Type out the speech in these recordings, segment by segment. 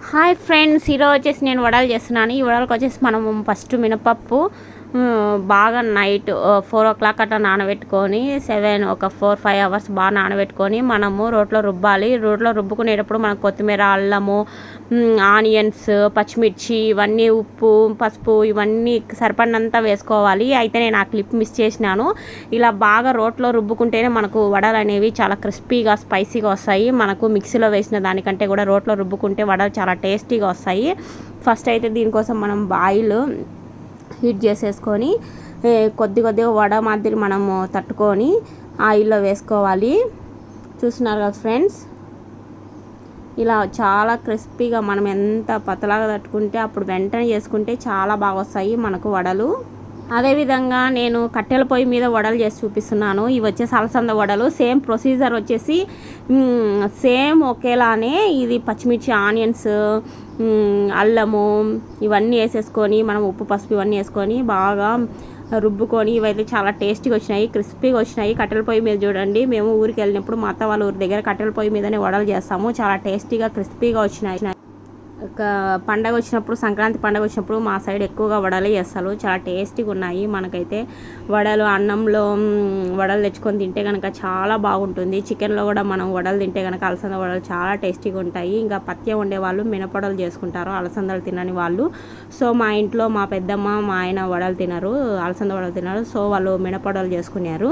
Hi friends, ఈరోజు వచ్చేసి నేను వడలు చేస్తున్నాను. ఈ వడలకు వచ్చేసి మనము ఫస్ట్ మినపప్పు బాగా నైట్ 4 o'clock అట్లా నానబెట్టుకొని ఒక 4-5 hours బాగా నానబెట్టుకొని మనము రోట్లో రుబ్బాలి. రోట్లో రుబ్బుకునేటప్పుడు మనకు కొత్తిమీర, అల్లము, ఆనియన్స్, పచ్చిమిర్చి, ఇవన్నీ ఉప్పు, పసుపు ఇవన్నీ సరిపడినంత వేసుకోవాలి. అయితే నేను ఆ క్లిప్ మిస్ చేసినాను. ఇలా బాగా రోట్లో రుబ్బుకుంటేనే మనకు వడలు అనేవి చాలా క్రిస్పీగా స్పైసీగా వస్తాయి. మనకు మిక్సీలో వేసిన దానికంటే కూడా రోట్లో రుబ్బుకుంటే వడలు చాలా టేస్టీగా వస్తాయి. ఫస్ట్ అయితే దీనికోసం మనం ఆయిల్ హీట్ చేసేసుకొని కొద్దిగా వడ మాదిరి మనము తట్టుకొని ఆయిల్లో వేసుకోవాలి. చూస్తున్నారు కదా ఫ్రెండ్స్, ఇలా చాలా క్రిస్పీగా మనం ఎంత పతలాగా తట్టుకుంటే అప్పుడు వెంటనే చేసుకుంటే చాలా బాగా వస్తాయి మనకు వడలు. అదేవిధంగా నేను కట్టెల పొయ్యి మీద వడలు చేసి చూపిస్తున్నాను. ఇవి వచ్చేసి అలసంద వడలు. సేమ్ ప్రొసీజర్ వచ్చేసి సేమ్ ఒకేలానే. ఇది పచ్చిమిర్చి, ఆనియన్స్, అల్లము ఇవన్నీ వేసేసుకొని మనం ఉప్పు, పసుపు ఇవన్నీ వేసుకొని బాగా రుబ్బుకొని ఇవైతే చాలా టేస్టీగా వచ్చినాయి, క్రిస్పీగా వచ్చినాయి. కట్టెల పొయ్యి మీద చూడండి, మేము ఊరికి వెళ్ళినప్పుడు మా అత్త వాళ్ళ ఊరి దగ్గర కట్టెల పొయ్యి మీదనే వడలు చేస్తాము. చాలా టేస్టీగా క్రిస్పీగా వచ్చినాయి. ఒక పండగ వచ్చినప్పుడు, సంక్రాంతి పండగ వచ్చినప్పుడు మా సైడ్ ఎక్కువగా వడలు చేస్తారు. చాలా టేస్టీగా ఉన్నాయి. మనకైతే వడలు అన్నంలో వడలు తెచ్చుకొని తింటే కనుక చాలా బాగుంటుంది. చికెన్లో కూడా మనం వడలు తింటే కనుక అలసంద వడలు చాలా టేస్టీగా ఉంటాయి. ఇంకా పత్యం ఉండేవాళ్ళు మినపడలు చేసుకుంటారు, అలసందలు తినని వాళ్ళు. సో మా ఇంట్లో మా పెద్దమ్మ, మా ఆయన వడలు తినరు, అలసంద వడలు తినరు. సో వాళ్ళు మినపడలు చేసుకున్నారు.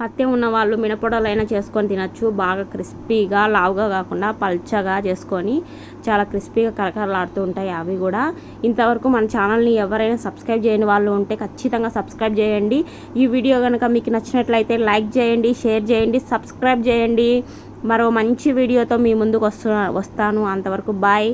పత్యం ఉన్న వాళ్ళు మినపొడలైనా చేసుకొని తినచ్చు. బాగా క్రిస్పీగా, లావుగా కాకుండా పల్చగా చేసుకొని చాలా క్రిస్పీగా కరకరలాడుతూ ఉంటాయి అవి కూడా. ఇంతవరకు మన ఛానల్ని ఎవరైనా సబ్స్క్రైబ్ చేయని వాళ్ళు ఉంటే ఖచ్చితంగా సబ్స్క్రైబ్ చేయండి. ఈ వీడియో కనుక మీకు నచ్చినట్లయితే లైక్ చేయండి, షేర్ చేయండి, సబ్స్క్రైబ్ చేయండి. మరో మంచి వీడియోతో మీ ముందుకు వస్తాను. అంతవరకు బాయ్.